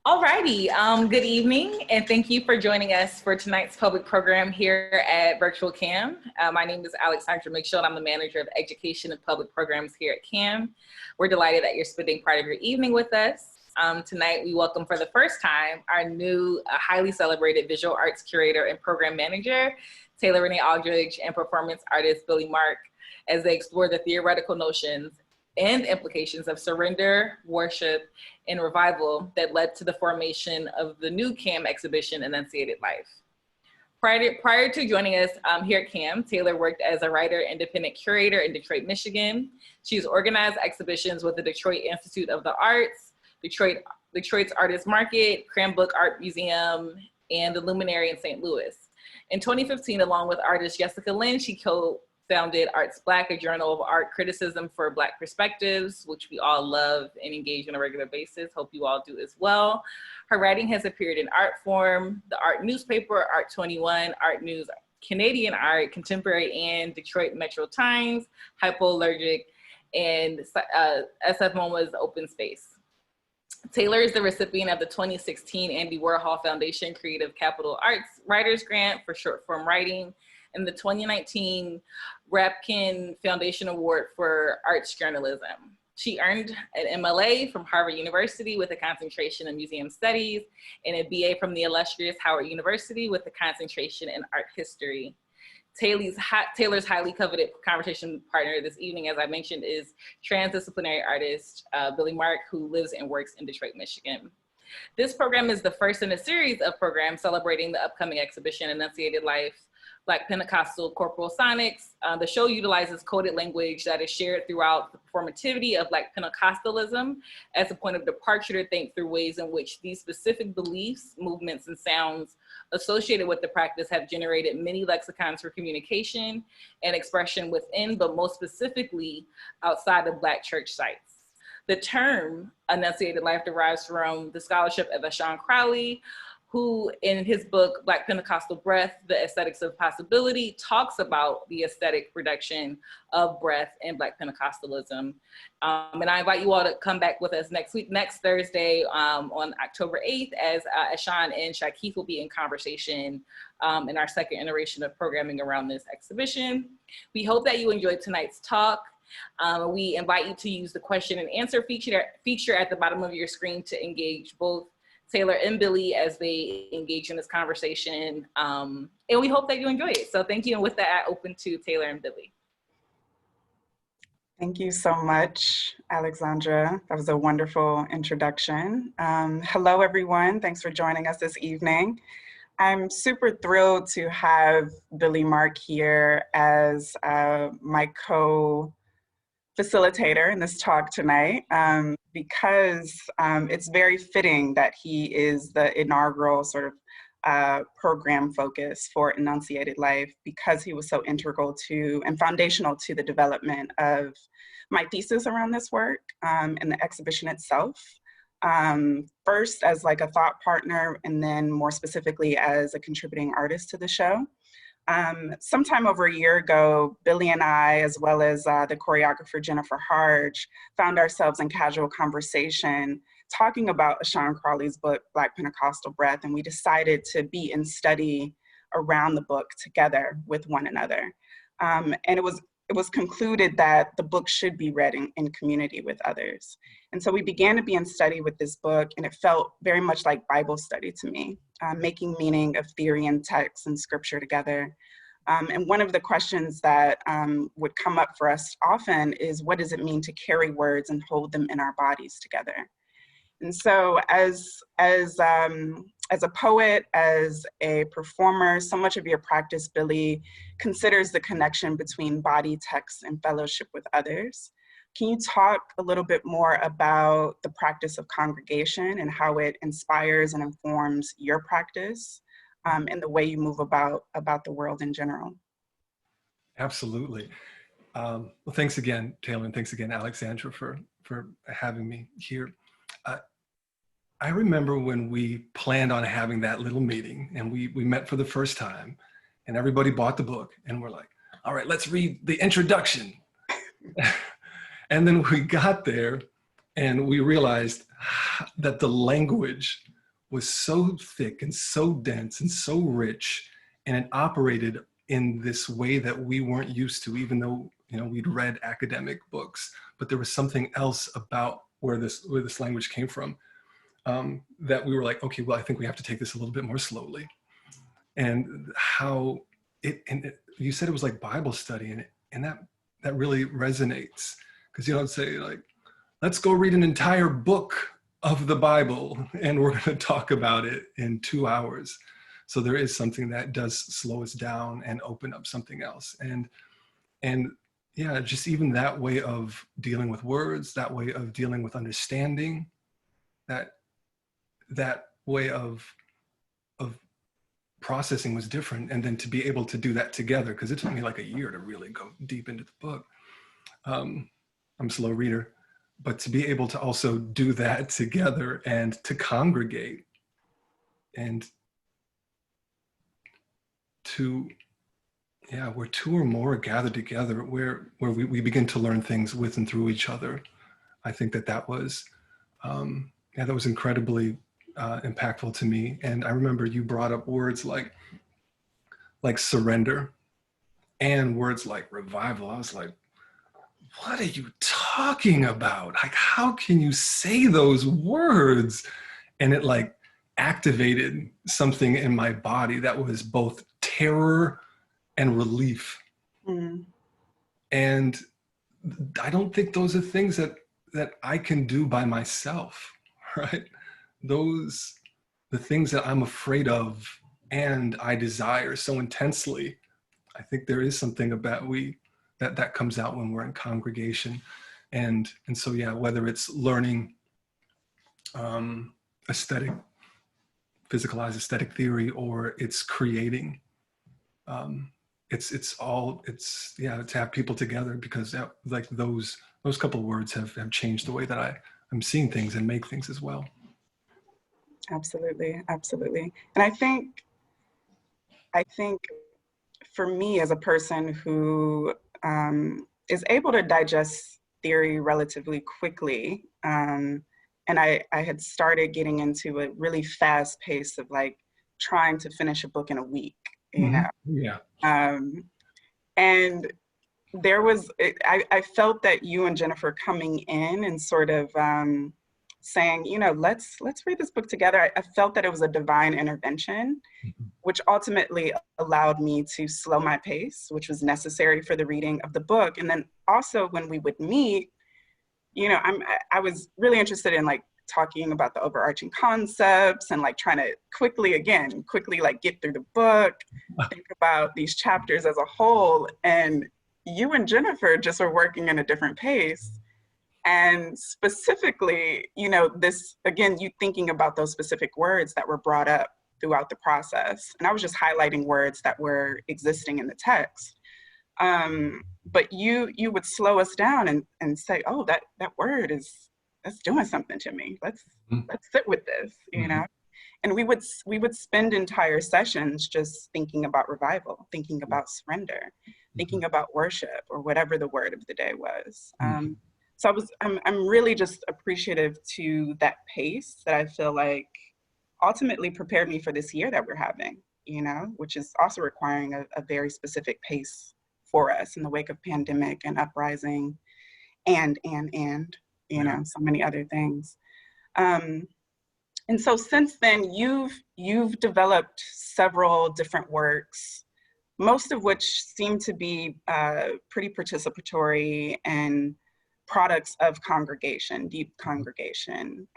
Alrighty, good evening, and thank you for joining us for tonight's public program here at Virtual CAAM. My name is Alexandra McShield. I'm the manager of education and public programs here at CAAM. We're delighted that you're spending part of your evening with us. Tonight, we welcome for the first time our new, highly celebrated visual arts curator and program manager, Taylor Renee Aldridge, and performance artist Billy Mark, as they explore the theoretical notions and implications of surrender, worship, and revival that led to the formation of the new CAAM exhibition, Enunciated Life. Prior to joining us here at CAAM, Taylor worked as a writer, independent curator in Detroit, Michigan. She's organized exhibitions with the Detroit Institute of the Arts, Detroit's Artist Market, Cranbrook Art Museum, and the Luminary in St. Louis. In 2015, along with artist Jessica Lynn, she co-founded Arts Black, a journal of art criticism for Black perspectives, which we all love and engage on a regular basis. Hope you all do as well. Her writing has appeared in Artform, the Art Newspaper, Art 21, Art News, Canadian Art, Contemporary, and Detroit Metro Times, Hypoallergic, and SF MoMA's Open Space. Taylor is the recipient of the 2016 Andy Warhol Foundation Creative Capital Arts Writers Grant for short form writing, and the 2019 Rapkin Foundation Award for Arts Journalism. She earned an MLA from Harvard University with a concentration in museum studies and a BA from the illustrious Howard University with a concentration in art history. Taylor's highly coveted conversation partner this evening, as I mentioned, is transdisciplinary artist Billy Mark, who lives and works in Detroit, Michigan. This program is the first in a series of programs celebrating the upcoming exhibition, Enunciated Life, Black Pentecostal Corporal Sonics. The show utilizes coded language that is shared throughout the performativity of Black Pentecostalism as a point of departure to think through ways in which these specific beliefs, movements, and sounds associated with the practice have generated many lexicons for communication and expression within, but most specifically outside of Black church sites. The term Enunciated Life derives from the scholarship of Sean Crowley, who in his book, Black Pentecostal Breath, The Aesthetics of Possibility, talks about the aesthetic production of breath in Black Pentecostalism. And I invite you all to come back with us next Thursday on October 8th, as Sean and Shakeith will be in conversation in our second iteration of programming around this exhibition. We hope that you enjoyed tonight's talk. We invite you to use the question and answer feature at the bottom of your screen to engage both Taylor and Billy as they engage in this conversation. And we hope that you enjoy it. So thank you. And with that, I open to Taylor and Billy. Thank you so much, Alexandra. That was a wonderful introduction. Hello, everyone. Thanks for joining us this evening. I'm super thrilled to have Billy Mark here as my co-facilitator in this talk tonight. Because it's very fitting that he is the inaugural sort of program focus for Enunciated Life, because he was so integral to and foundational to the development of my thesis around this work and the exhibition itself. First as like a thought partner, and then more specifically as a contributing artist to the show. Sometime over a year ago, Billy and I, as well as the choreographer Jennifer Harge, found ourselves in casual conversation talking about Sean Crowley's book, Black Pentecostal Breath, and we decided to be in study around the book together with one another. And it was concluded that the book should be read in community with others. And so we began to be in study with this book, and it felt very much like Bible study to me, making meaning of theory and text and scripture together. And one of the questions that would come up for us often is, what does it mean to carry words and hold them in our bodies together? And so as a poet, as a performer, so much of your practice, Billy, considers the connection between body, text, and fellowship with others. Can you talk a little bit more about the practice of congregation and how it inspires and informs your practice and the way you move about the world in general? Absolutely. Well, thanks again, Taylor, and thanks again, Alexandra, for having me here. I remember when we planned on having that little meeting, and we met for the first time, and everybody bought the book, and we're like, all right, let's read the introduction. And then we got there and we realized that the language was so thick and so dense and so rich, and it operated in this way that we weren't used to, even though, you know, we'd read academic books, but there was something else about where this language came from, that we were like, okay, well, I think we have to take this a little bit more slowly. And how you said it was like Bible study, and that really resonates, because you don't say like, let's go read an entire book of the Bible and we're going to talk about it in 2 hours. So there is something that does slow us down and open up something else. And yeah, just even that way of dealing with words, that way of dealing with understanding, that way of processing was different. And then to be able to do that together, because it took me like a year to really go deep into the book. I'm a slow reader, but to be able to also do that together and to congregate and to, yeah, where two or more are gathered together, where we begin to learn things with and through each other. I think that was, yeah, that was incredibly impactful to me. And I remember you brought up words like surrender and words like revival. I was like, what are you talking about? Like, how can you say those words? And it like activated something in my body that was both terror and relief. Mm. And I don't think those are things that I can do by myself, right? The things that I'm afraid of and I desire so intensely, I think there is something about that comes out when we're in congregation. And so, yeah, whether it's learning physicalized aesthetic theory, or it's creating, it's to have people together, because like those couple of words have changed the way that I'm seeing things and make things as well. Absolutely, absolutely. And I think for me, as a person who is able to digest theory relatively quickly, and I had started getting into a really fast pace of like trying to finish a book in a week, you know? Yeah. And there was, I felt that you and Jennifer coming in and sort of saying, you know, let's read this book together. I felt that it was a divine intervention, which ultimately allowed me to slow my pace, which was necessary for the reading of the book. And then also when we would meet, you know, I was really interested in like talking about the overarching concepts and like trying to quickly like get through the book, think about these chapters as a whole. And you and Jennifer just were working in a different pace. And specifically, you know, this, again, you thinking about those specific words that were brought up throughout the process. And I was just highlighting words that were existing in the text. But you would slow us down and say, oh, that word that's doing something to me. Let's sit with this, you know? And we would spend entire sessions just thinking about revival, thinking about surrender, thinking about worship, or whatever the word of the day was. So I'm really just appreciative to that pace that I feel like ultimately prepared me for this year that we're having, you know, which is also requiring a very specific pace for us in the wake of pandemic and uprising and you know, so many other things. And so since then, you've developed several different works, most of which seem to be pretty participatory and products of congregation, deep congregation,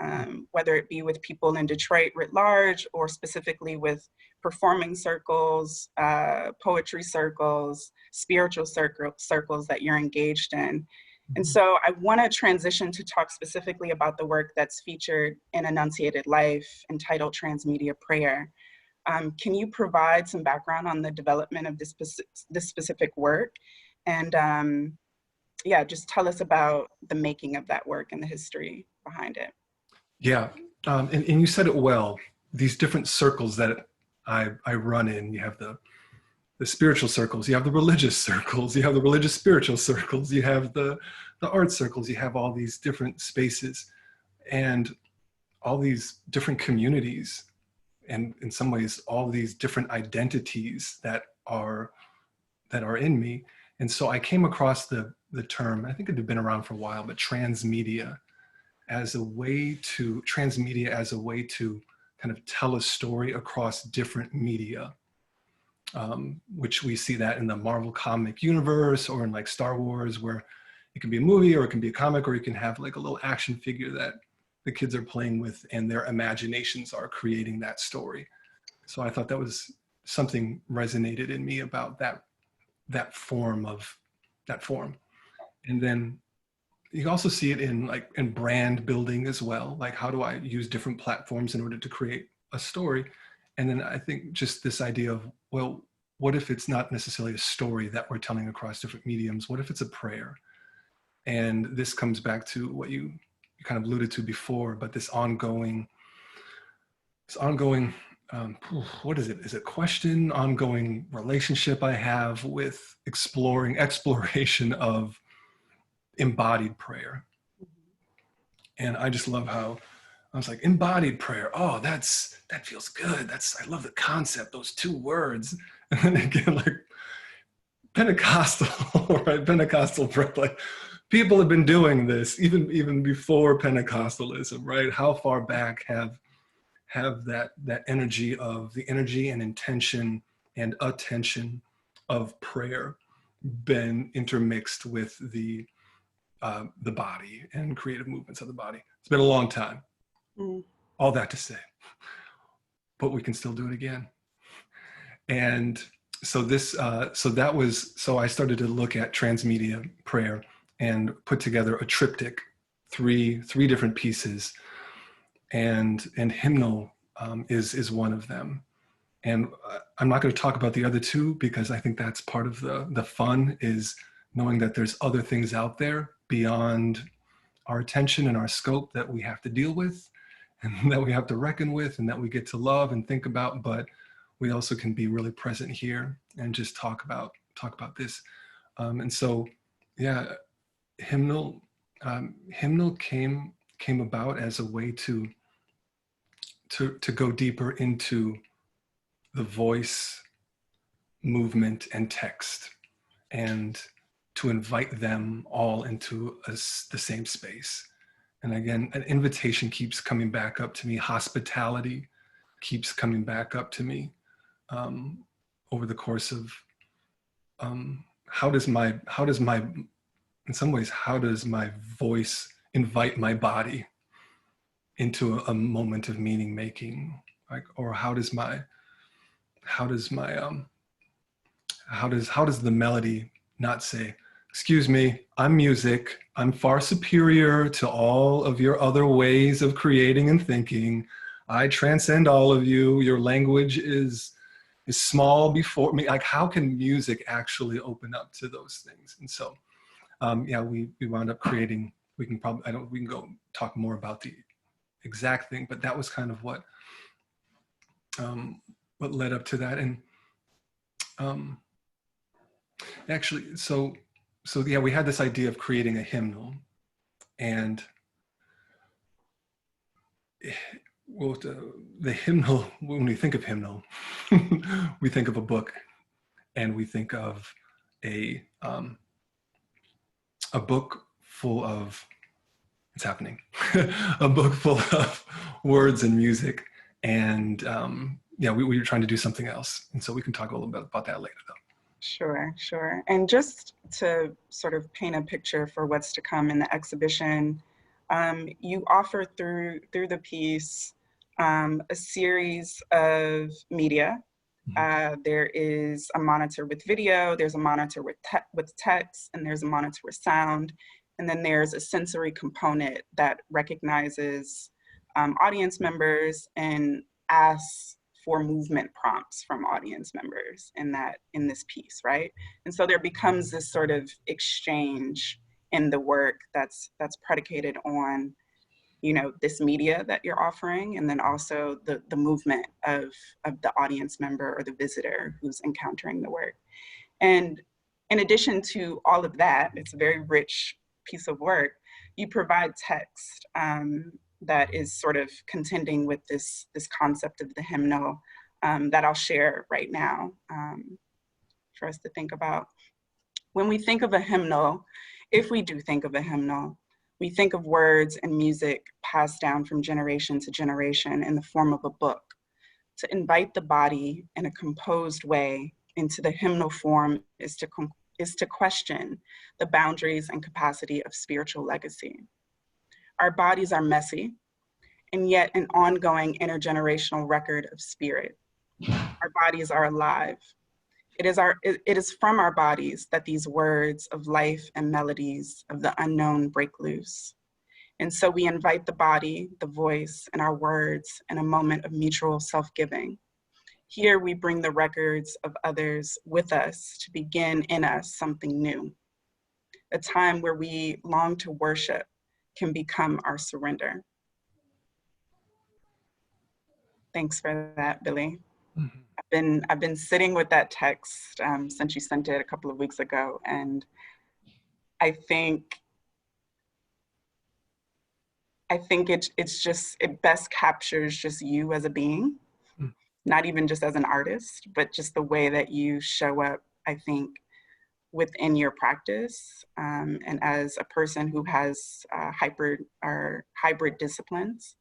whether it be with people in Detroit writ large, or specifically with performing circles, poetry circles, spiritual circles that you're engaged in. And so I want to transition to talk specifically about the work that's featured in Enunciated Life, entitled Transmedia Prayer. Can you provide some background on the development of this specific work? And yeah, just tell us about the making of that work and the history behind it. Yeah, and you said it well. These different circles that I run in. You have the spiritual circles, you have the religious circles, you have the religious spiritual circles, you have the art circles, you have all these different spaces and all these different communities, and in some ways all these different identities that are in me. And so I came across the term, I think it had been around for a while, but transmedia as a way to kind of tell a story across different media, which we see that in the Marvel comic universe or in like Star Wars, where it can be a movie or it can be a comic, or you can have like a little action figure that the kids are playing with and their imaginations are creating that story. So I thought that was something resonated in me about that form. And then you also see it in brand building as well. Like, how do I use different platforms in order to create a story? And then I think just this idea of, well, what if it's not necessarily a story that we're telling across different mediums? What if it's a prayer? And this comes back to what you kind of alluded to before, but this ongoing, what is it? Is it question, ongoing relationship I have with exploration of embodied prayer. And I just love how I was like, embodied prayer. Oh, that feels good. I love the concept, those two words. And then again, like Pentecostal, right? Pentecostal prayer, like people have been doing this even before Pentecostalism, right? How far back have that energy and intention and attention of prayer been intermixed with the body and creative movements of the body? It's been a long time. All that to say, but we can still do it again. And so so I started to look at transmedia prayer and put together a triptych, three different pieces, and hymnal is one of them. And I'm not going to talk about the other two because I think that's part of the fun, is knowing that there's other things out there beyond our attention and our scope that we have to deal with and that we have to reckon with and that we get to love and think about, but we also can be really present here and just talk about this. And so, yeah, hymnal came about as a way to go deeper into the voice, movement, and text, and to invite them all into the same space. And again, an invitation keeps coming back up to me. Hospitality keeps coming back up to me over the course of how does my voice invite my body into a moment of meaning making, like, or how does the melody not say, excuse me, I'm music, I'm far superior to all of your other ways of creating and thinking, I transcend all of you, your language is small before me. Like, how can music actually open up to those things? And so we wound up creating, we can go talk more about the exact thing, but that was kind of what led up to that. And actually, so yeah, we had this idea of creating a hymnal, and well, the hymnal, when we think of hymnal, we think of a book, and we think of a book full of, it's happening, a book full of words and music. And we were trying to do something else. And so we can talk a little bit about that later though. Sure. And just to sort of paint a picture for what's to come in the exhibition, you offer through the piece a series of media. There is a monitor with video, there's a monitor with text, and there's a monitor with sound. And then there's a sensory component that recognizes audience members and asks for movement prompts from audience members in this piece, right? And so there becomes this sort of exchange in the work that's predicated on you know, this media that you're offering, and then also the movement of the audience member or the visitor who's encountering the work. And in addition to all of that, it's a very rich piece of work. You provide text that is sort of contending with this concept of the hymnal that I'll share right now for us to think about. When we think of a hymnal, if we do think of a hymnal, we think of words and music passed down from generation to generation in the form of a book. To invite the body in a composed way into the hymnal form is to question the boundaries and capacity of spiritual legacy. Our bodies are messy, and yet an ongoing intergenerational record of spirit. Our bodies are alive. It is from our bodies that these words of life and melodies of the unknown break loose. And so we invite the body, the voice, and our words in a moment of mutual self-giving. Here we bring the records of others with us to begin in us something new. A time where we long to worship can become our surrender. Thanks for that, Billy. I've been sitting with that text since you sent it a couple of weeks ago, and I think it best captures just you as a being, not even just as an artist, but just the way that you show up, I think, within your practice, and as a person who has hybrid disciplines.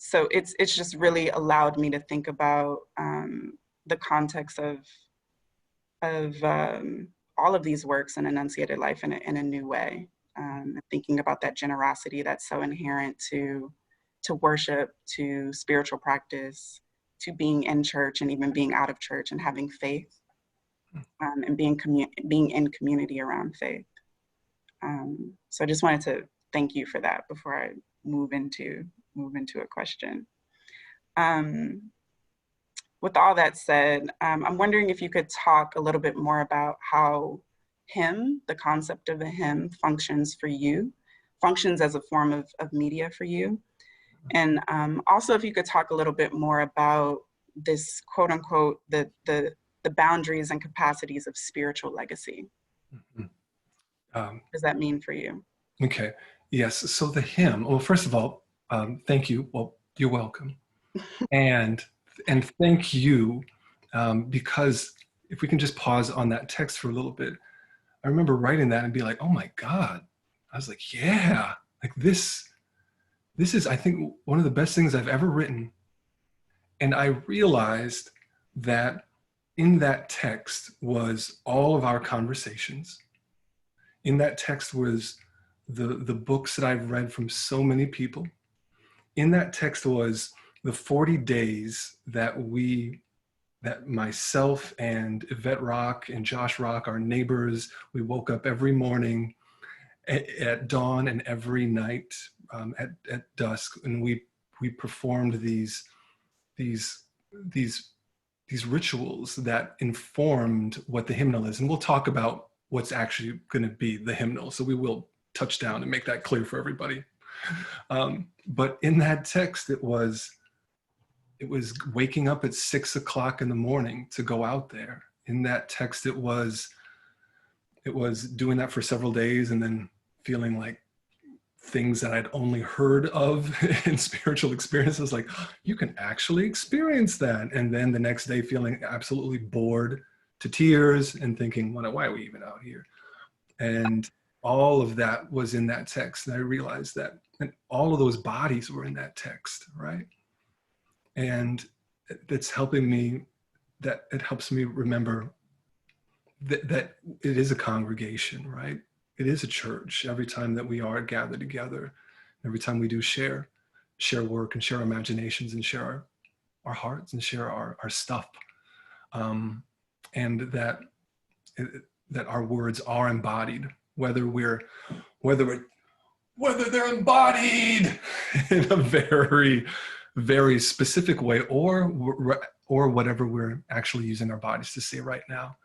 So it's just really allowed me to think about the context of all of these works in Enunciated Life in a new way. Thinking about that generosity that's so inherent to worship, to spiritual practice, to being in church and even being out of church and having faith, and being in community around faith. So I just wanted to thank you for that before I move into a question. With all that said, I'm wondering if you could talk a little bit more about how the concept of a hymn functions for you, functions as a form of media for you. And also if you could talk a little bit more about this quote unquote, the boundaries and capacities of spiritual legacy. What does that mean for you? Okay, yes, so the hymn, well, first of all, thank you, well, you're welcome. and thank you, because if we can just pause on that text for a little bit, I remember writing that and be like, oh my God. I was like, yeah, like this is, I think, one of the best things I've ever written. And I realized that in that text was all of our conversations. In that text was the books that I've read from so many people. In that text was the 40 days that myself and Yvette Rock and Josh Rock, our neighbors, we woke up every morning at dawn and every night at dusk, and we performed these rituals that informed what the hymnal is. And we'll talk about what's actually going to be the hymnal. So we will touch down and make that clear for everybody. But in that text, it was waking up at 6 o'clock in the morning to go out there. In that text, it was doing that for several days and then feeling like things that I'd only heard of in spiritual experiences, like you can actually experience that. And then the next day feeling absolutely bored to tears and thinking, why are we even out here? And all of that was in that text. And I realized that, and all of those bodies were in that text, right? And that's helping me, that it helps me remember that it is a congregation, right? It is a church every time that we are gathered together, every time we do share work and share our imaginations and share our hearts and share our stuff. And that our words are embodied, whether they're embodied in a very, very specific way, or whatever we're actually using our bodies to say right now.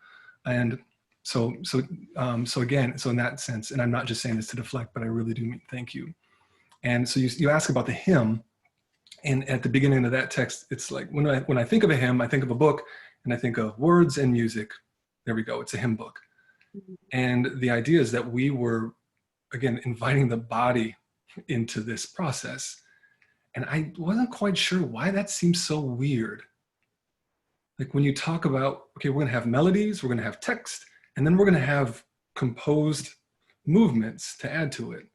And so again, so in that sense, and I'm not just saying this to deflect, but I really do mean thank you. And so you ask about the hymn, and at the beginning of that text, it's like, when I think of a hymn, I think of a book, and I think of words and music. There we go, it's a hymn book. And the idea is that we were, again, inviting the body into this process. And I wasn't quite sure why that seems so weird. Like when you talk about, okay, we're gonna have melodies, we're gonna have text, and then we're gonna have composed movements to add to it.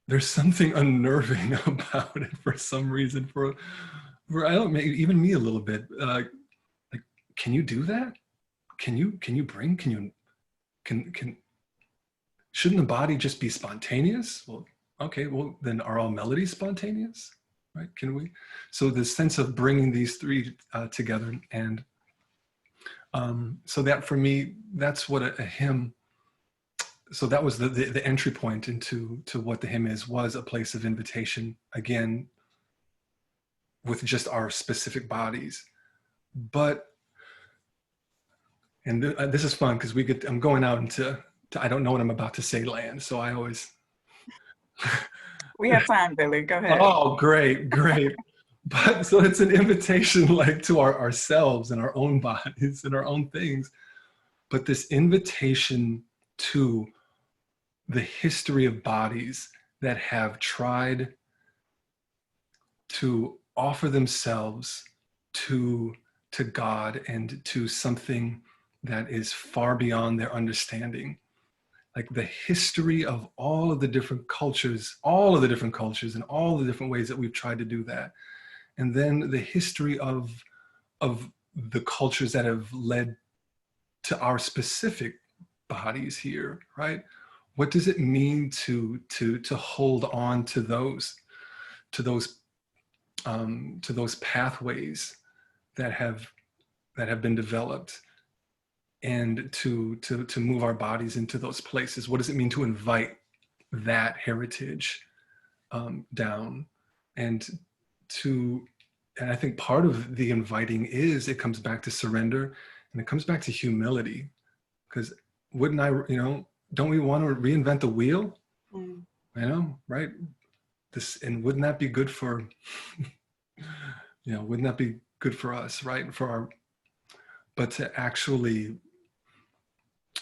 There's something unnerving about it for some reason. For I don't, maybe even me a little bit. Like, can you do that? Can you bring? Can shouldn't the body just be spontaneous? Well, okay. Well, then are all melodies spontaneous? Right? Can we? So the sense of bringing these three together, and so that for me, that's what a hymn. So that was the entry point into what the hymn was a place of invitation, again, with just our specific bodies. But, and this is fun because I'm going out into, I don't know what I'm about to say land. So I always. We have time, Billy, go ahead. Oh, great. But so it's an invitation like to ourselves and our own bodies and our own things. But this invitation to the history of bodies that have tried to offer themselves to God and to something that is far beyond their understanding. Like the history of all of the different cultures and all the different ways that we've tried to do that. And then the history of the cultures that have led to our specific bodies here, right? What does it mean to hold on to those pathways that have been developed, and to move our bodies into those places? What does it mean to invite that heritage down? And I think part of the inviting is, it comes back to surrender, and it comes back to humility, because don't we want to reinvent the wheel? Right? And wouldn't that be good for, wouldn't that be good for us, right? But to actually,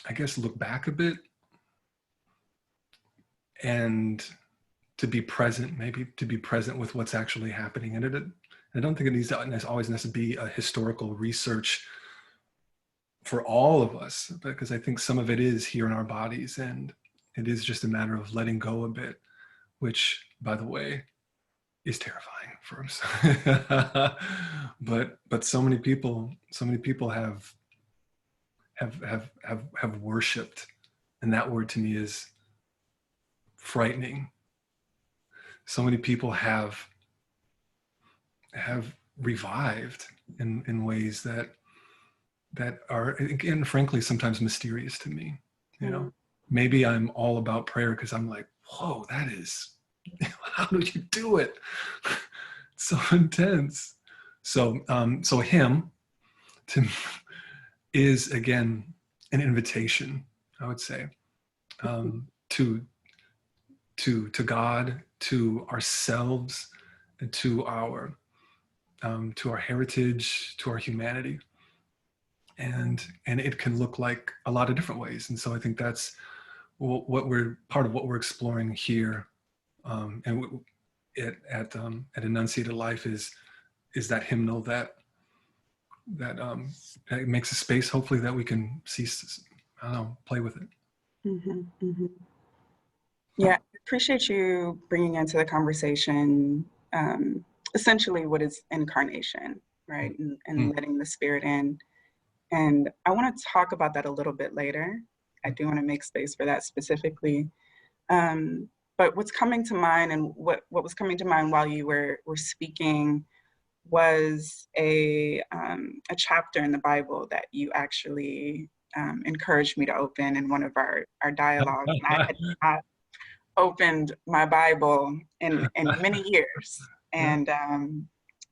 I guess, look back a bit and to be present, maybe to be present with what's actually happening. And I don't think it needs to always necessarily be a historical research for all of us, because I think some of it is here in our bodies, and it is just a matter of letting go a bit, which, by the way, is terrifying for us. but so many people have worshipped, and that word to me is frightening. So many people have revived in ways that are, again, frankly, sometimes mysterious to me. Maybe I'm all about prayer because I'm like, whoa, that is, how do you do it? It's so intense. So a hymn is, again, an invitation, I would say, to God, to ourselves, and to our heritage, to our humanity. And it can look like a lot of different ways. And so I think that's part of what we're exploring here, and at Enunciated Life is that hymnal that makes a space, hopefully, that we can play with it. Yeah, I appreciate you bringing into the conversation essentially what is incarnation, right? And letting the Spirit in. And I want to talk about that a little bit later. I do want to make space for that specifically. But what's coming to mind, and what was coming to mind while you were speaking, was a chapter in the Bible that you actually encouraged me to open in one of our dialogues. And I had not opened my Bible in many years. And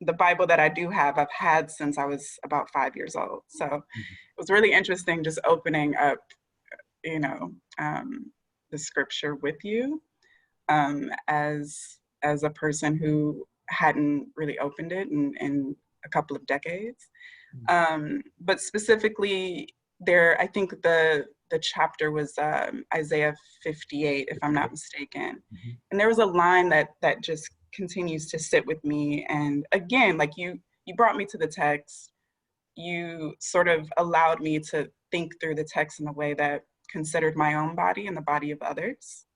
the Bible that I do have, I've had since I was about 5 years old. So it was really interesting just opening up, the scripture with you. as a person who hadn't really opened it in a couple of decades. But specifically there, I think the chapter was Isaiah 58, if I'm not mistaken. And there was a line that just continues to sit with me. And again, like you brought me to the text, you sort of allowed me to think through the text in a way that considered my own body and the body of others.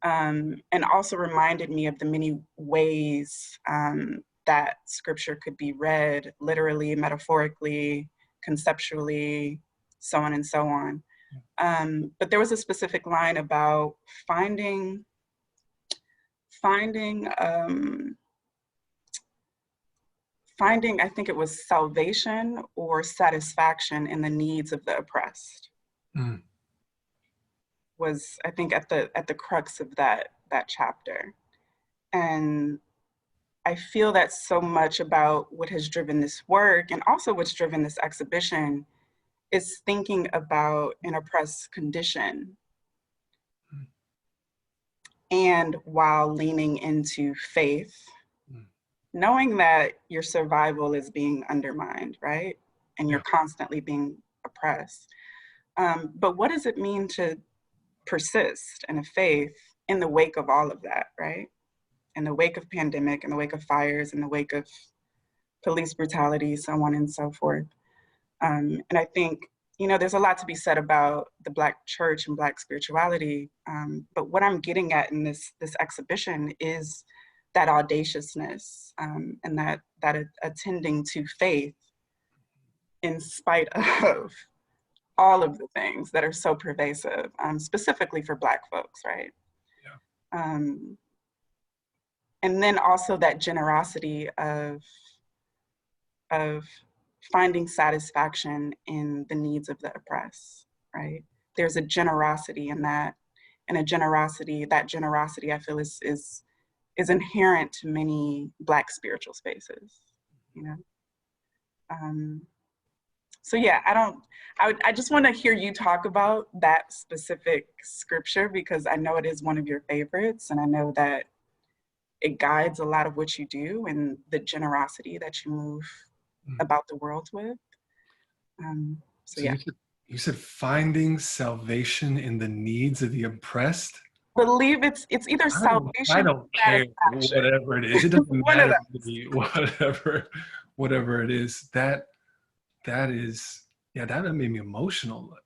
And also reminded me of the many ways that scripture could be read literally, metaphorically, conceptually, so on and so on. But there was a specific line about finding, I think it was salvation or satisfaction in the needs of the oppressed. Was, I think, at the crux of that chapter. And I feel that so much about what has driven this work and also what's driven this exhibition is thinking about an oppressed condition. And while leaning into faith, knowing that your survival is being undermined, right? And you're constantly being oppressed. But what does it mean to persist in a faith in the wake of all of that, right? In the wake of pandemic, in the wake of fires, in the wake of police brutality, so on and so forth. And I think, there's a lot to be said about the Black church and Black spirituality. But what I'm getting at in this exhibition is that audaciousness and that attending to faith in spite of all of the things that are so pervasive, specifically for Black folks, right? Yeah. And then also that generosity of finding satisfaction in the needs of the oppressed, right? There's a generosity in that, and that generosity I feel is inherent to many Black spiritual spaces, So yeah, I just want to hear you talk about that specific scripture, because I know it is one of your favorites, and I know that it guides a lot of what you do and the generosity that you move about the world with. So yeah. You said finding salvation in the needs of the oppressed? I believe it's either salvation. I don't care whatever it is. It doesn't matter to me, whatever it is. That is, that made me emotional.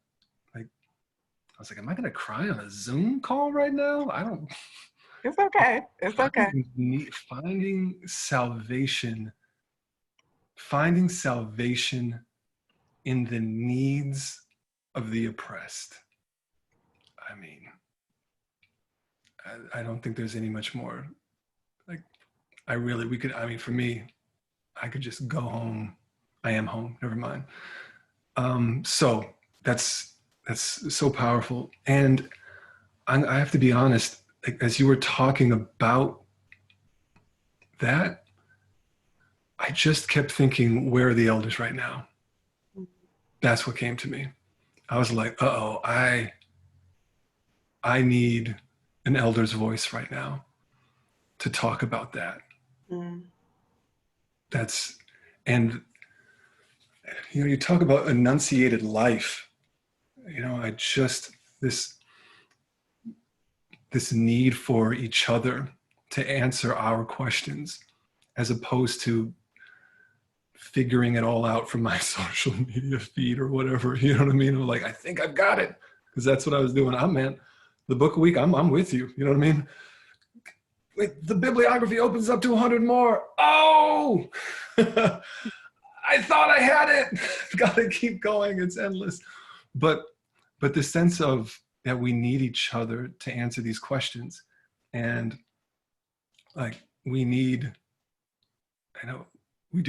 Like, I was like, am I gonna cry on a Zoom call right now? I don't. It's okay. It's okay. Finding salvation in the needs of the oppressed. I mean, I don't think there's any much more. Like, for me, I could just go home. I am home, never mind. So that's so powerful. And I have to be honest, like, as you were talking about that, I just kept thinking, where are the elders right now? That's what came to me. I was like, uh-oh, I need an elder's voice right now to talk about that. And you talk about enunciated life. This need for each other to answer our questions, as opposed to figuring it all out from my social media feed or whatever. You know what I mean? I'm like, I think I've got it, because that's what I was doing. The book a week, I'm with you. You know what I mean? Wait, the bibliography opens up to 100 more. Oh, I thought I had it. Got to keep going. It's endless. But the sense of that we need each other to answer these questions, and like we do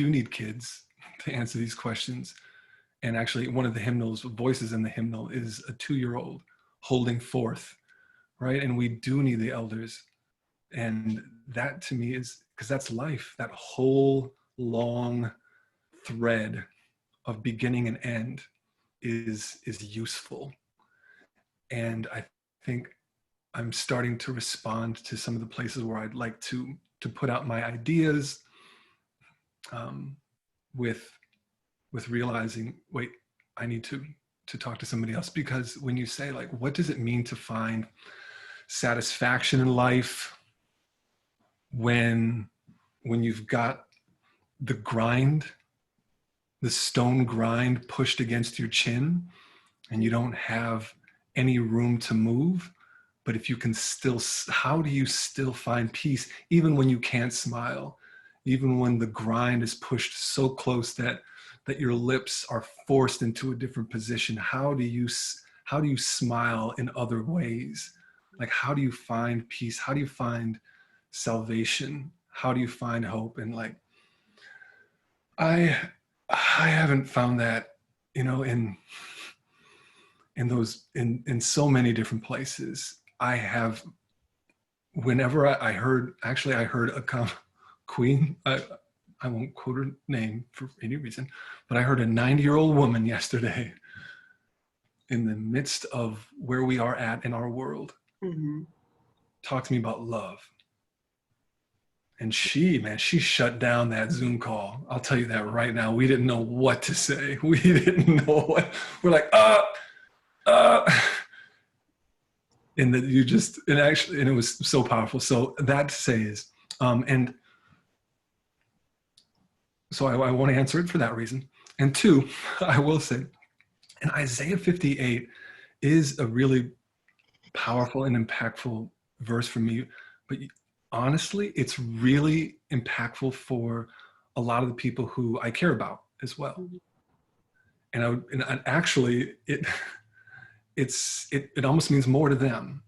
need kids to answer these questions. And actually, one of the voices in the hymnal is a 2-year-old holding forth, right? And we do need the elders. And that to me is, because that's life, that whole long thread of beginning and end is useful. And I think I'm starting to respond to some of the places where I'd like to put out my ideas, with realizing, wait, I need to talk to somebody else. Because when you say, like, what does it mean to find satisfaction in life when you've got the grind, the stone grind pushed against your chin, and you don't have any room to move? But if you can still, how do you still find peace even when you can't smile, even when the grind is pushed so close that your lips are forced into a different position? How do you smile in other ways? Like, how do you find peace? How do you find salvation? How do you find hope? And like, I haven't found that, you know, in so many different places. I have, whenever I heard a queen, I won't quote her name for any reason, but I heard a 90-year-old woman yesterday, in the midst of where we are at in our world, talk to me about love. And she shut down that Zoom call. I'll tell you that right now. We didn't know what to say. We didn't know what. We're like, and that and it was so powerful. So that to say is, and so I want to answer it for that reason. And two, I will say, and Isaiah 58 is a really powerful and impactful verse for me, but honestly, it's really impactful for a lot of the people who I care about as well. And actually, it almost means more to them.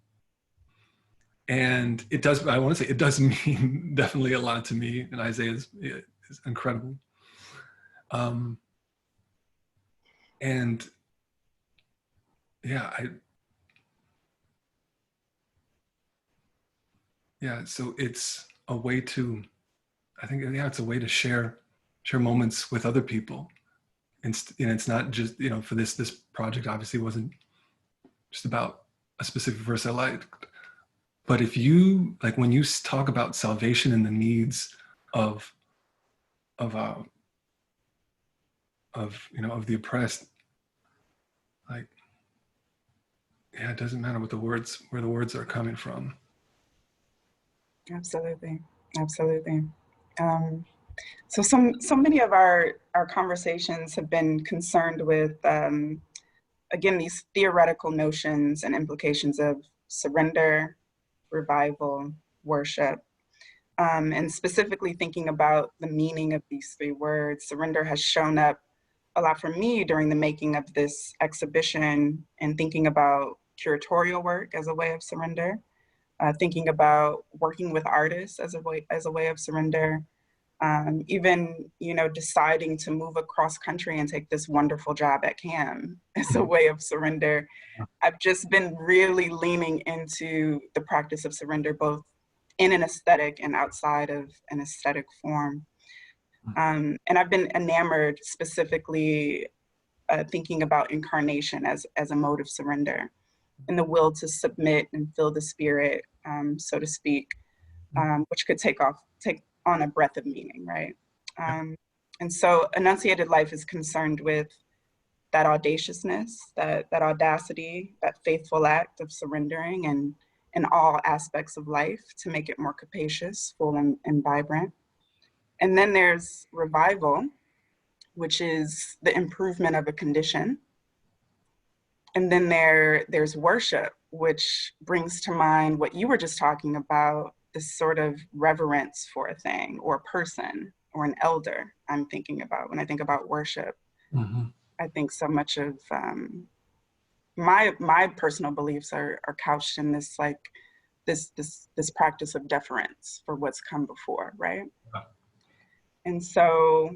And it does, I want to say, it does mean definitely a lot to me, and Isaiah is incredible. And so it's a way to, I think, it's a way to share moments with other people. And it's not just, you know, for this project obviously wasn't just about a specific verse I liked, but if you, like, when you talk about salvation and the needs of the oppressed, like, it doesn't matter where the words are coming from. Absolutely. So many of our conversations have been concerned with, again, these theoretical notions and implications of surrender, revival, worship, and specifically thinking about the meaning of these three words. Surrender has shown up a lot for me during the making of this exhibition, and thinking about curatorial work as a way of surrender, thinking about working with artists as a way of surrender, even, you know, deciding to move across country and take this wonderful job at CAAM as a way of surrender. I've just been really leaning into the practice of surrender, both in an aesthetic and outside of an aesthetic form. And I've been enamored, specifically thinking about incarnation as a mode of surrender, and the will to submit and feel the spirit, so to speak, which could take on a breadth of meaning, right? And so Enunciated Life is concerned with that audaciousness, that audacity, that faithful act of surrendering in all aspects of life to make it more capacious, full, and vibrant. And then there's revival, which is the improvement of a condition. And then there's worship, which brings to mind what you were just talking about, this sort of reverence for a thing or a person or an elder. I'm thinking about when I think about worship. I think so much of my personal beliefs are couched in this, like, this practice of deference for what's come before, right? And so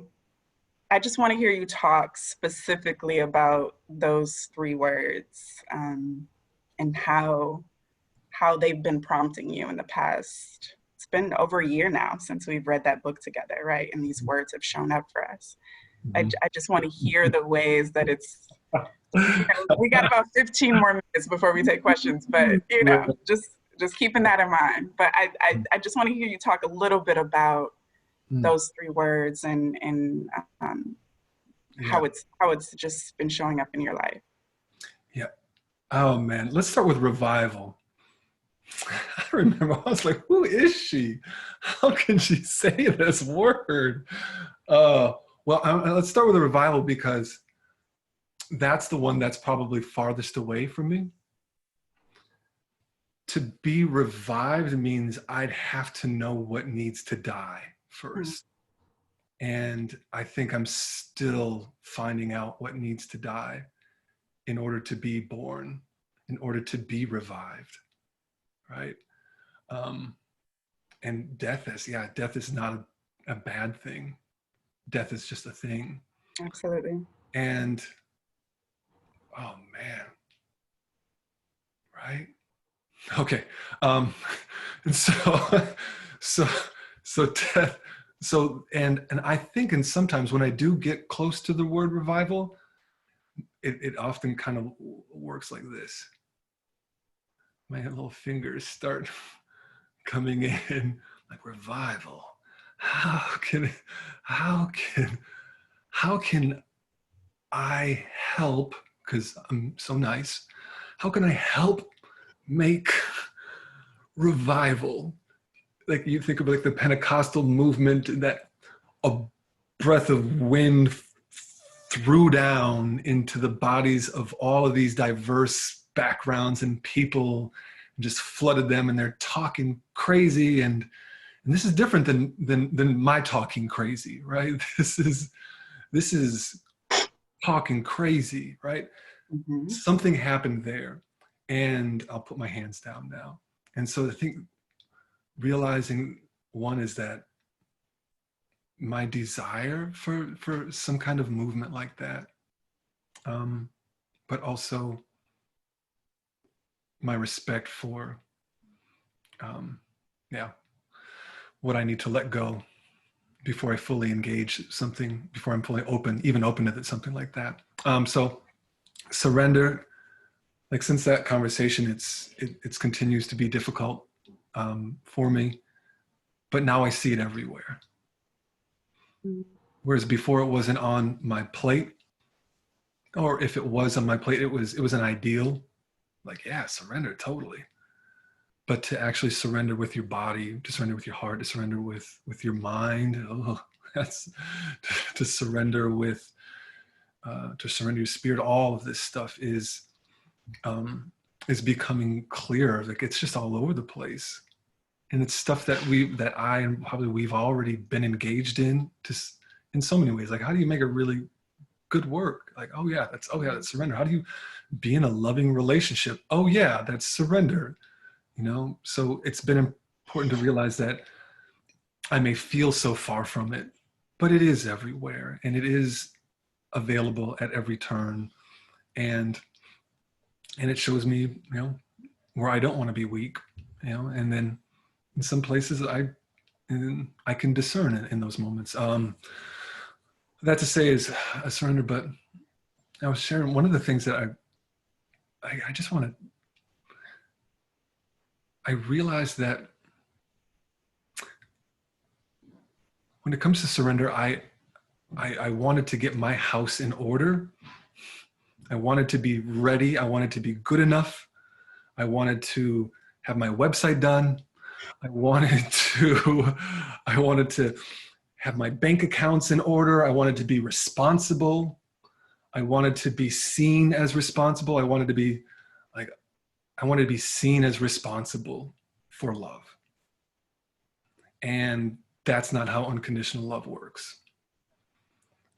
I just want to hear you talk specifically about those three words, and how they've been prompting you in the past. It's been over a year now since we've read that book together, right? And these words have shown up for us. I just want to hear the ways that it's, you know, we got about 15 more minutes before we take questions, but, you know, just just keeping that in mind. But I just want to hear you talk a little bit about those three words and how it's just been showing up in your life. Yeah. Oh man, let's start with revival. I remember I was like, who is she? How can she say this word? Well, let's start with the revival because that's the one that's probably farthest away from me. To be revived means I'd have to know what needs to die first. And I think I'm still finding out what needs to die in order to be born, in order to be revived, right? And death is not a bad thing. Death is just a thing. Absolutely. And, oh man, right? Okay. And so death, and I think, and sometimes when I do get close to the word revival, it often kind of works like this. My little fingers start coming in like revival. How can I help? Because I'm so nice. How can I help make revival? Like you think of like the Pentecostal movement, that a breath of wind threw down into the bodies of all of these diverse backgrounds and people and just flooded them, and they're talking crazy, and this is different than my talking crazy, right? This is talking crazy, right? Something happened there, and I'll put my hands down now. And so I think realizing one is that my desire for some kind of movement like that, but also my respect for what I need to let go before I fully engage something, before I'm fully open to something like that. So surrender, like since that conversation, it's continues to be difficult for me, but now I see it everywhere. Whereas before it wasn't on my plate, or if it was on my plate, it was an ideal, like, yeah, surrender totally. But to actually surrender with your body, to surrender with your heart, to surrender with your mind, that's to surrender with, to surrender your spirit. All of this stuff is becoming clearer. Like it's just all over the place, and it's stuff that I and probably we've already been engaged in in so many ways. Like, how do you make a really good work? Like, that's surrender. How do you be in a loving relationship? Oh yeah, that's surrender. So it's been important to realize that I may feel so far from it, but it is everywhere, and it is available at every turn, and it shows me, where I don't want to be weak, and then in some places I can discern it in those moments. That to say is a surrender, but I was sharing one of the things that I just want to. I realized that when it comes to surrender, I wanted to get my house in order. I wanted to be ready. I wanted to be good enough. I wanted to have my website done. I wanted to have my bank accounts in order. I wanted to be responsible. I wanted to be seen as responsible. I wanted to be seen as responsible for love. And that's not how unconditional love works.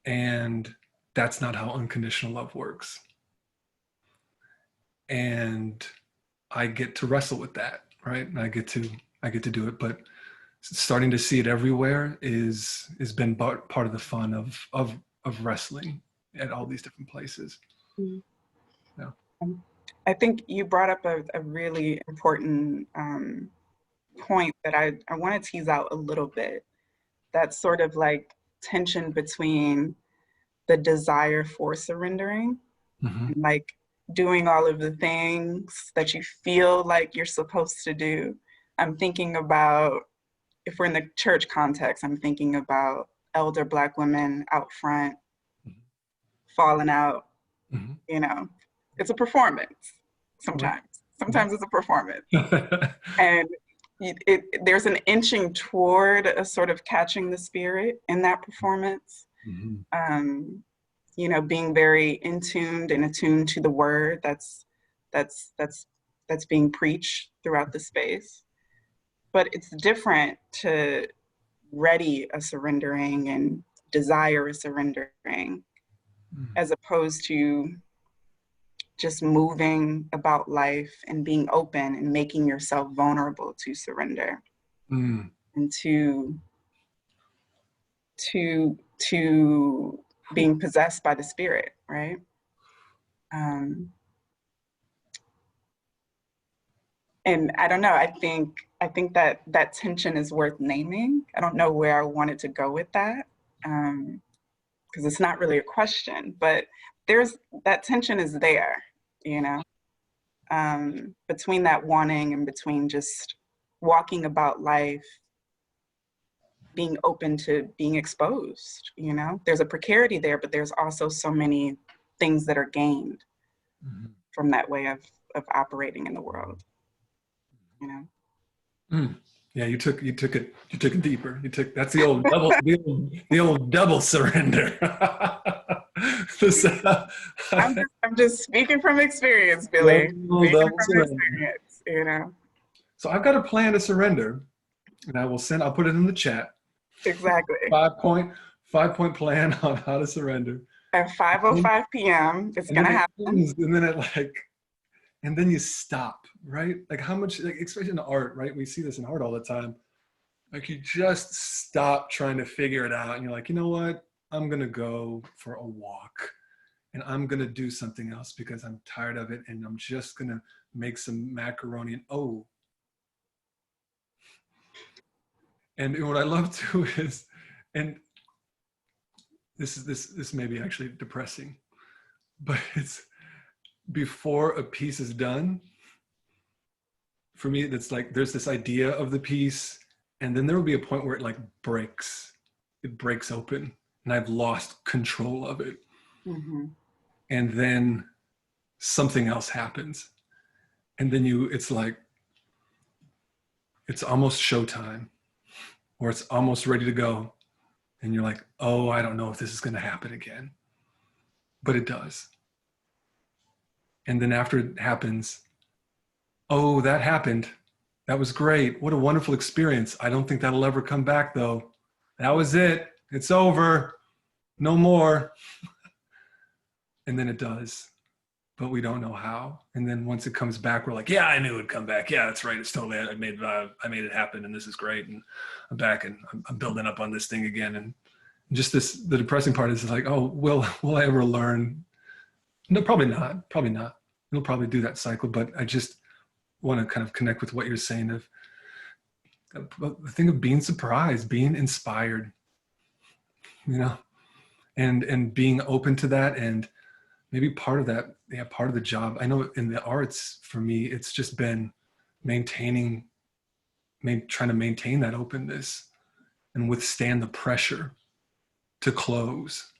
And that's not how unconditional love works. And I get to wrestle with that, right? And I get to do it, but starting to see it everywhere has been part of the fun of wrestling at all these different places. Yeah. I think you brought up a really important point that I want to tease out a little bit. That's sort of like tension between the desire for surrendering and like doing all of the things that you feel like you're supposed to do. I'm thinking about, if we're in the church context, I'm thinking about elder Black women out front, falling out, Mm-hmm. you know. It's a performance sometimes. Sometimes it's a performance. And there's an inching toward a sort of catching the spirit in that performance. Mm-hmm. You know, being very in tuned and attuned to the word that's being preached throughout the space. But it's different to ready a surrendering and desire a surrendering, as opposed to just moving about life and being open and making yourself vulnerable to surrender and to being possessed by the spirit, right? And I don't know, I think that that tension is worth naming. I don't know where I wanted to go with that, because it's not really a question, but there's that tension is there, you know, between that wanting and between just walking about life, being open to being exposed, you know. There's a precarity there, but there's also so many things that are gained from that way of operating in the world, you know. Yeah, you took it deeper. That's the old double the old double surrender. I'm just speaking from experience, Billy. Speaking from experience, you know. So I've got a plan to surrender, and I'll put it in the chat. Exactly. 5-point plan on how to surrender. At 5:05 p.m. it's gonna happen. And then you stop, right? Like how much, like especially in art, right? We see this in art all the time. Like you just stop trying to figure it out, and you're like, you know what? I'm gonna go for a walk, and I'm gonna do something else because I'm tired of it, and I'm just gonna make some macaroni. And what I love too is, and this may be actually depressing, but it's before a piece is done. For me, that's like there's this idea of the piece, and then there will be a point where it like breaks. It breaks open, and I've lost control of it. And then something else happens, and then it's like it's almost showtime, or it's almost ready to go, and you're like, oh, I don't know if this is going to happen again, but it does. And then after it happens, oh, that happened. That was great. What a wonderful experience. I don't think that'll ever come back though. That was it. It's over. No more. And then it does, but we don't know how. And then once it comes back, we're like, yeah, I knew it'd come back. Yeah, that's right. It's totally, I made it happen, and this is great. And I'm back, and I'm building up on this thing again. And just the depressing part is like, oh, will I ever learn? No, probably not. Probably not. It'll probably do that cycle, but I just want to kind of connect with what you're saying of the thing of being surprised, being inspired, you know, and being open to that. And maybe part of that, part of the job, I know in the arts, for me, it's just been trying to maintain that openness and withstand the pressure to close.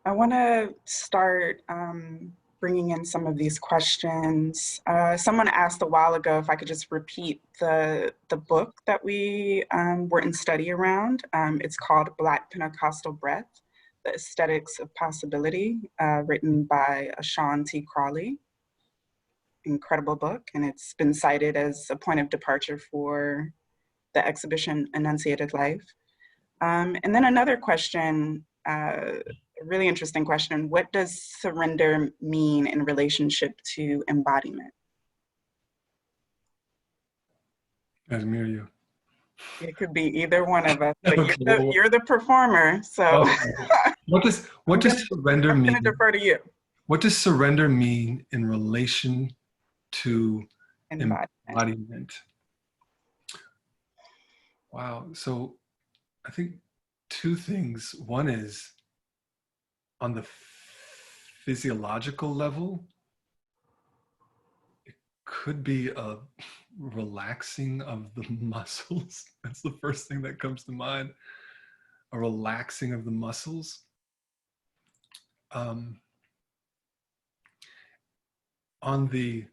I want to start bringing in some of these questions. Someone asked a while ago if I could just repeat the book that we were in study around. It's called Black Pentecostal Breath, The Aesthetics of Possibility, written by Sean T. Crawley. Incredible book, and it's been cited as a point of departure for the exhibition Enunciated Life. And then another question, a really interesting question: what does surrender mean in relationship to embodiment? Casimir, you. It could be either one of us, but okay, you're the performer, so. Okay. What does surrender mean? I'm going to defer to you. What does surrender mean in relation to embodiment? Wow. So I think two things. One is on the physiological level, it could be a relaxing of the muscles. That's the first thing that comes to mind. A relaxing of the muscles. On the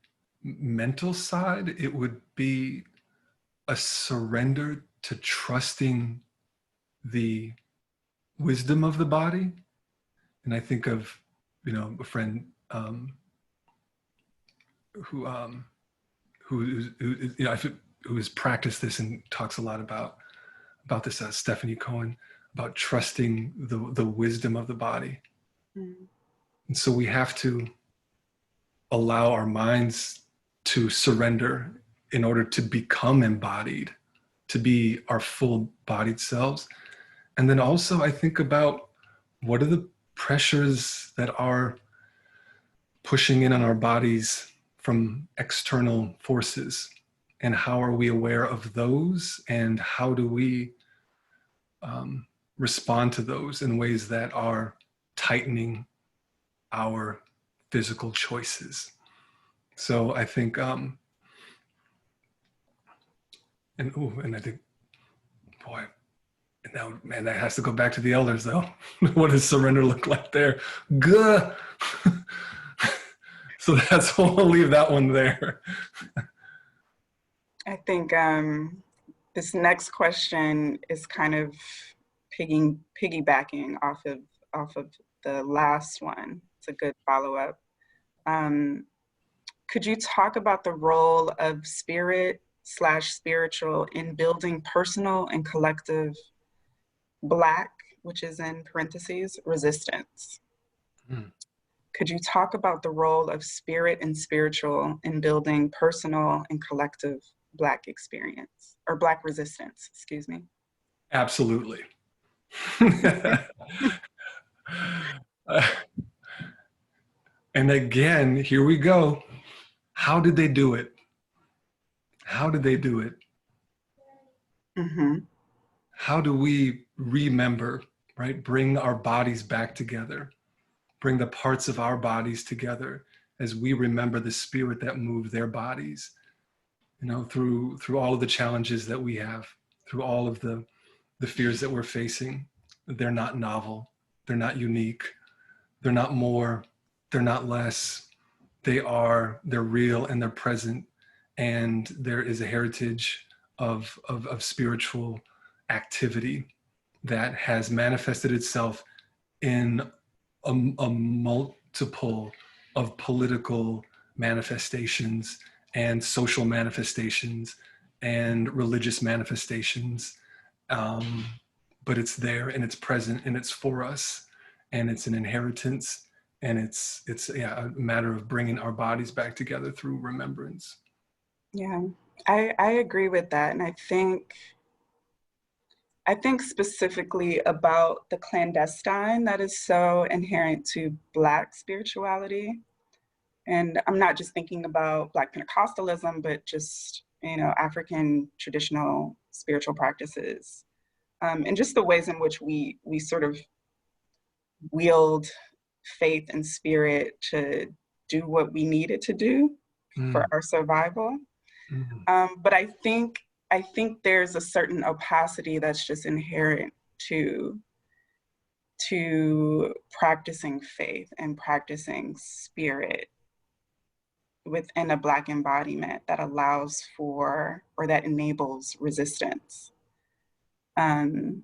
mental side, it would be a surrender to trusting the wisdom of the body. And I think of, a friend who has practiced this and talks a lot about this, Stephanie Cohen, about trusting the wisdom of the body. Mm. And so we have to allow our minds to surrender in order to become embodied, to be our full bodied selves. And then also I think about what are the pressures that are pushing in on our bodies from external forces, and how are we aware of those, and how do we respond to those in ways that are tightening our physical choices. So I think, and I think, boy, and now, man, that has to go back to the elders, though. What does surrender look like there? Gah! So that's, we'll leave that one there. I think this next question is kind of piggybacking off of the last one. It's a good follow-up. Could you talk about the role of spirit/spiritual in building personal and collective Black, which is in parentheses, resistance? Could you talk about the role of spirit and spiritual in building personal and collective Black experience, or Black resistance, excuse me? Absolutely. And again, here we go. How did they do it? How did they do it? Mm-hmm. How do we remember, right? Bring our bodies back together. Bring the parts of our bodies together as we remember the spirit that moved their bodies, through all of the challenges that we have, through all of the fears that we're facing. They're not novel. They're not unique. They're not more. They're not less. They're real and they're present. And there is a heritage of spiritual activity that has manifested itself in a multiple of political manifestations and social manifestations and religious manifestations. But it's there and it's present and it's for us, and it's an inheritance, and it's a matter of bringing our bodies back together through remembrance. Yeah, I agree with that. And I think specifically about the clandestine that is so inherent to Black spirituality. And I'm not just thinking about Black Pentecostalism, but just, African traditional spiritual practices. And just the ways in which we sort of wield faith and spirit to do what we needed to do for our survival. But I think there's a certain opacity that's just inherent to practicing faith and practicing spirit within a Black embodiment that allows for, or that enables, resistance.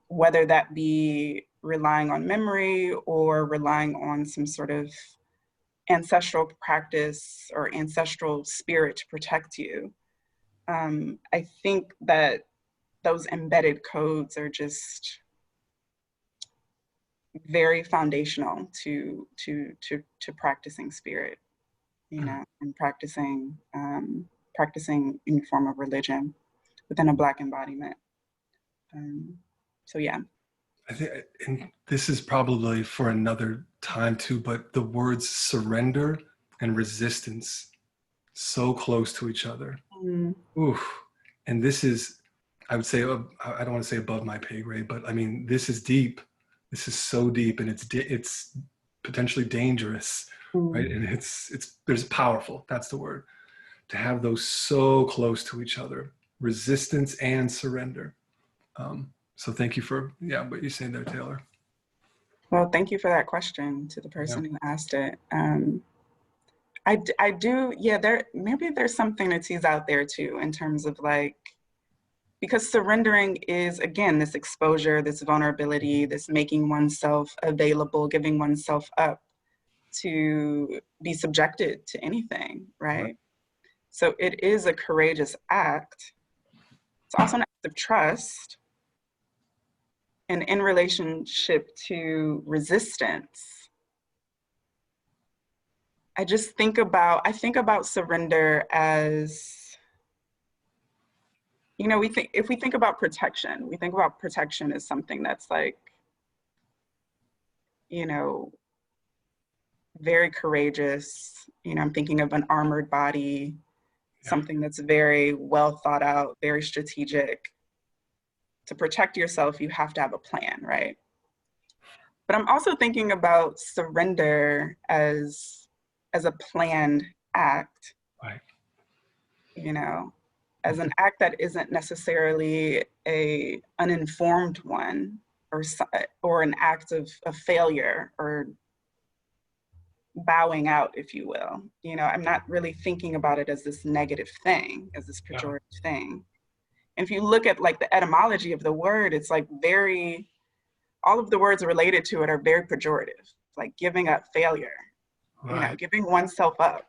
Whether that be relying on memory or relying on some sort of ancestral practice or ancestral spirit to protect you. I think that those embedded codes are just very foundational to practicing spirit, and practicing any form of religion within a Black embodiment. So yeah. I think, and this is probably for another time too, but the words surrender and resistance, so close to each other. Oof. And this is, I would say, I don't want to say above my pay grade, but I mean, this is deep. This is so deep, and it's potentially dangerous, right? And there's powerful, that's the word, to have those so close to each other, resistance and surrender. So thank you for, what you're saying there, Taylor. Well, thank you for that question to the person who asked it. I do, maybe there's something to tease out there too, in terms of like, because surrendering is, again, this exposure, this vulnerability, this making oneself available, giving oneself up to be subjected to anything, right? So it is a courageous act. It's also an act of trust. And in relationship to resistance, I think about surrender as, if we think about protection, we think about protection as something that's like, very courageous. I'm thinking of an armored body, something that's very well thought out, very strategic. To protect yourself, you have to have a plan, right? But I'm also thinking about surrender as a planned act, right? As an act that isn't necessarily a uninformed one, or an act of failure or bowing out, if you will. I'm not really thinking about it as this negative thing, as this pejorative thing. And if you look at like the etymology of the word, it's like all of the words related to it are very pejorative, like giving up, failure, giving oneself up.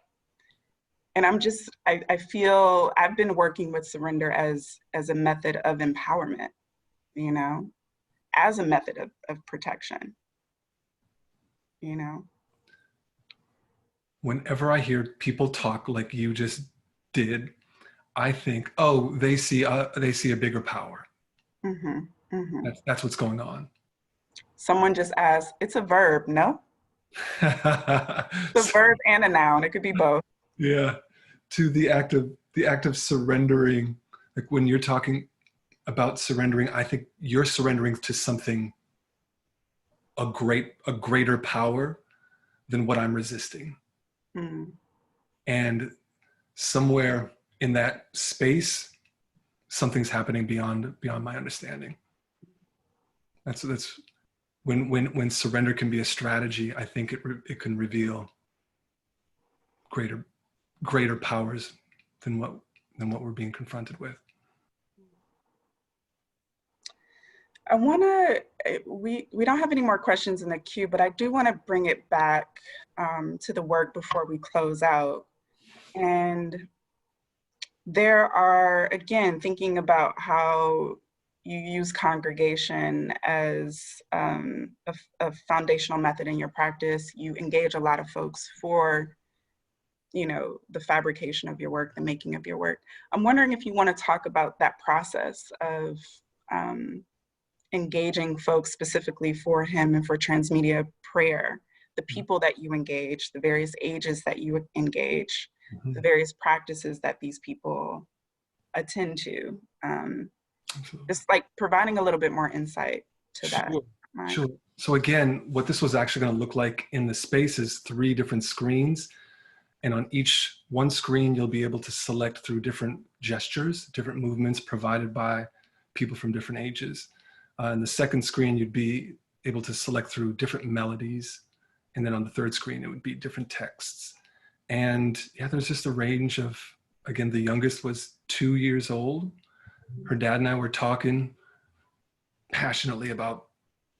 And I feel I've been working with surrender as a method of empowerment, as a method of protection, Whenever I hear people talk like you just did, I think, oh, they see a bigger power. Mm-hmm. Mm-hmm. That's what's going on. Someone just asked, it's a verb, no? It's a verb and a noun. It could be both. Yeah. To the act of surrendering, like when you're talking about surrendering, I think you're surrendering to something, a greater power than what I'm resisting. Mm. And somewhere in that space, something's happening beyond my understanding. That's when surrender can be a strategy. I think it can reveal greater powers than what we're being confronted with. I want to, we don't have any more questions in the queue, but I do want to bring it back to the work before we close out. And there are, again, thinking about how you use congregation as a foundational method in your practice. You engage a lot of folks for, the fabrication of your work, the making of your work. I'm wondering if you want to talk about that process of engaging folks specifically for hymn and for transmedia prayer, the people that you engage, the various ages that you engage, the various practices that these people attend to. Just like providing a little bit more insight to that. Sure. So again, what this was actually going to look like in the space is 3 different screens. And on each one screen, you'll be able to select through different gestures, different movements provided by people from different ages. On the second screen, you'd be able to select through different melodies. And then on the third screen, it would be different texts. And there's just a range of, again, the youngest was 2 years old. Her dad and I were talking passionately about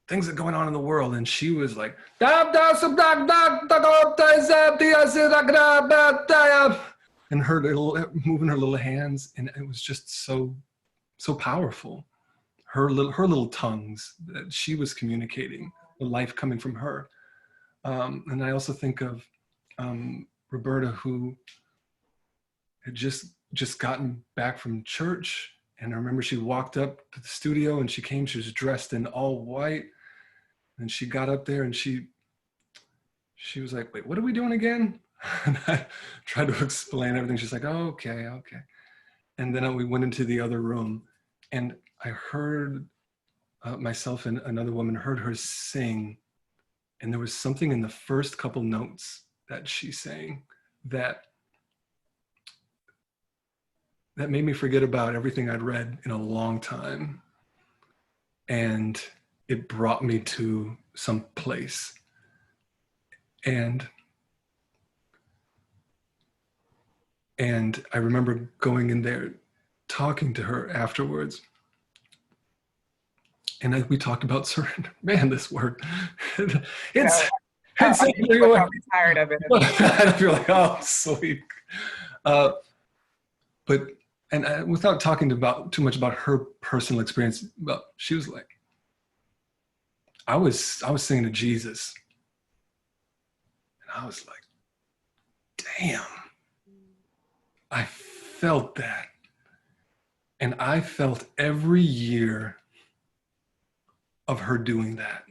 things that are going on in the world. And she was like, and moving her little hands. And it was just so powerful. Her little tongues that she was communicating, the life coming from her. And I also think of Roberta, who had just gotten back from church. And I remember she walked up to the studio and she was dressed in all white. And she got up there and she was like, wait, what are we doing again? And I tried to explain everything. She's like, oh, okay. And then we went into the other room and I heard myself and another woman heard her sing. And there was something in the first couple notes that she sang that made me forget about everything I'd read in a long time. And it brought me to some place. And I remember going in there, talking to her afterwards. And we talked about surrender. Man, this word. it's I'm probably tired of it. I feel like, oh, sweet. But without talking too much about her personal experience, but she was like, I was singing to Jesus, and I was like, damn, I felt that, and I felt every year of her doing that,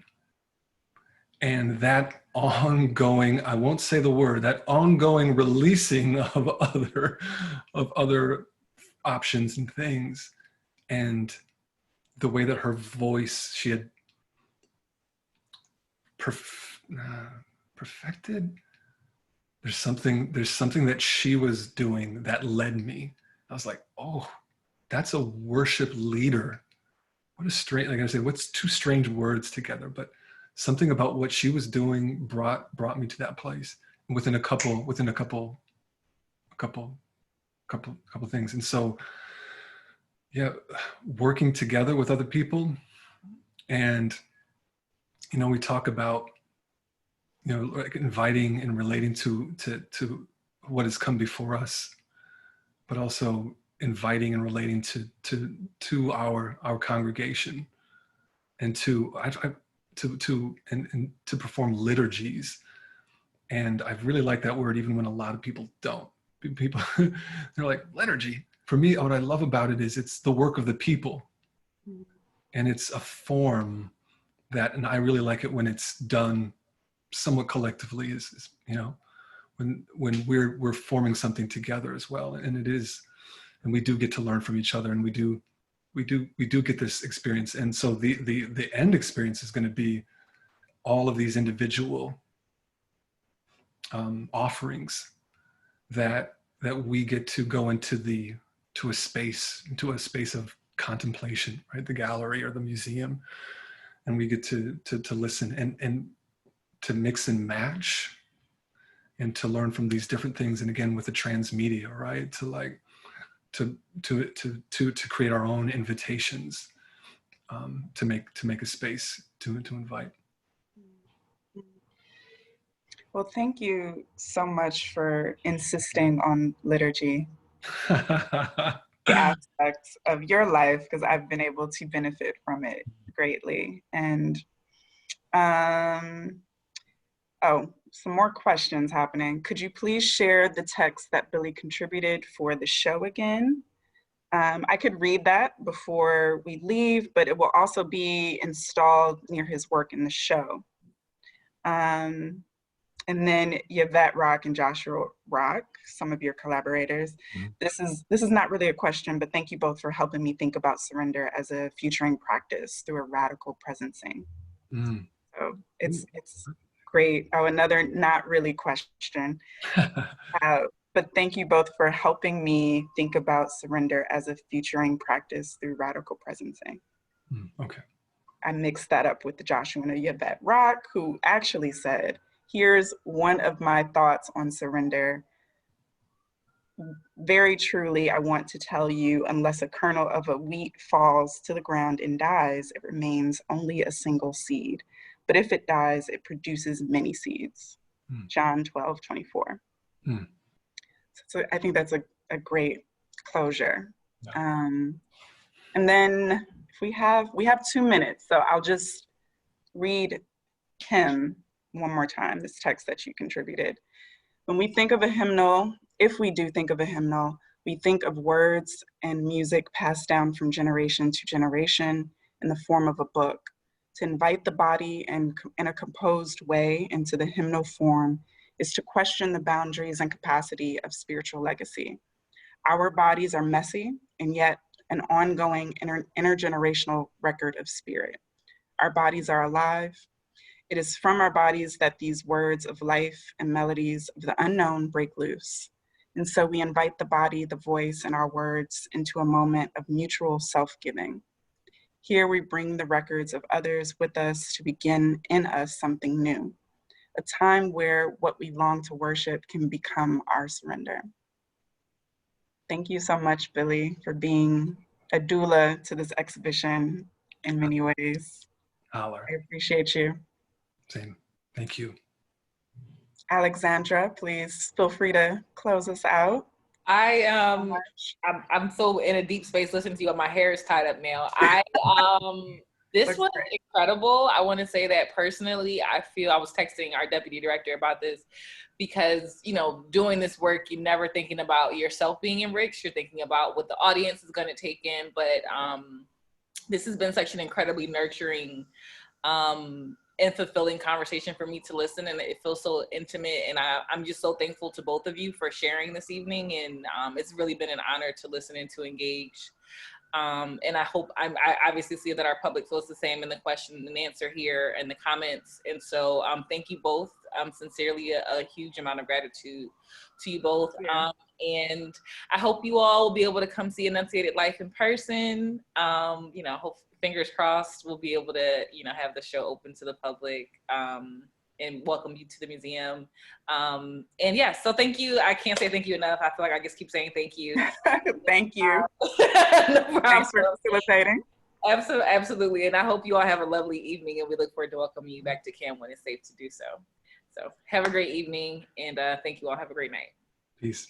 and that ongoing, I won't say the word, that ongoing releasing of other options and things, and the way that her voice, she had perfected. There's something that she was doing that led me. I was like, oh, that's a worship leader. What a strange, like I say, what's two strange words together, but something about what she was doing brought me to that place. And within a couple things. And so, yeah, working together with other people. And, you know, we talk about, you know, like inviting and relating to what has come before us, but also inviting and relating to our congregation, and to perform liturgies. And I really like that word, even when a lot of people don't. People, they're like, liturgy. For me, what I love about it is it's the work of the people, and it's a form that, and I really like it when it's done somewhat collectively, is you know, when we're forming something together as well. And it is, and we do get to learn from each other, and we do get this experience. And so the end experience is going to be all of these individual offerings that we get to go into a space of contemplation, right? The gallery or the museum, and we get to listen and to mix and match, and to learn from these different things. And again, with the transmedia, right? To create our own invitations, to make a space to invite. Well, thank you so much for insisting on liturgy, the aspects of your life, because I've been able to benefit from it greatly. And some more questions happening. Could you please share the text that Billy contributed for the show again? I could read that before we leave, but it will also be installed near his work in the show. And then Yvette Rock and Joshua Rock, some of your collaborators. Mm-hmm. This is not really a question, but thank you both for helping me think about surrender as a futuring practice through a radical presencing. Mm. So it's great. Oh, another not really question. But thank you both for helping me think about surrender as a futuring practice through radical presencing. Okay. I mixed that up with the Joshua and Yvette Rock, who actually said, here's one of my thoughts on surrender. Very truly, I want to tell you, unless a kernel of a wheat falls to the ground and dies, it remains only a single seed. But if it dies, it produces many seeds. John 12:24. So I think that's a great closure. Yeah. And then if we have 2 minutes, so I'll just read hymn one more time, this text that you contributed. When we think of a hymnal, if we do think of a hymnal, we think of words and music passed down from generation to generation in the form of a book. To invite the body in a composed way into the hymnal form is to question the boundaries and capacity of spiritual legacy. Our bodies are messy and yet an ongoing intergenerational record of spirit. Our bodies are alive. It is from our bodies that these words of life and melodies of the unknown break loose. And so we invite the body, the voice, and our words into a moment of mutual self-giving. Here we bring the records of others with us to begin in us something new, a time where what we long to worship can become our surrender. Thank you so much, Billy, for being a doula to this exhibition in many ways. Holler. I appreciate you. Same. Thank you. Alexandra, please feel free to close us out. I'm so in a deep space listening to you, and my hair is tied up now. This was incredible. I want to say that personally, I feel I was texting our deputy director about this because, you know, doing this work, you're never thinking about yourself being enriched. You're thinking about what the audience is going to take in. But this has been such an incredibly nurturing and fulfilling conversation for me to listen, and it feels so intimate, and I'm just so thankful to both of you for sharing this evening, and it's really been an honor to listen and to engage. And I hope I obviously see that our public feels the same in the question and answer here and the comments, and so thank you both. Sincerely, a huge amount of gratitude to you both. Yeah. And I hope you all will be able to come see Enunciated Life in person. You know, hope, fingers crossed, we'll be able to, you know, have the show open to the public and welcome you to the museum. And yeah, so thank you. I can't say thank you enough. I feel like I just keep saying thank you. Thank you. No problem. Thanks for facilitating. Absolutely. And I hope you all have a lovely evening, and we look forward to welcoming you back to CAAM when it's safe to do so. So have a great evening, and thank you all. Have a great night. Peace.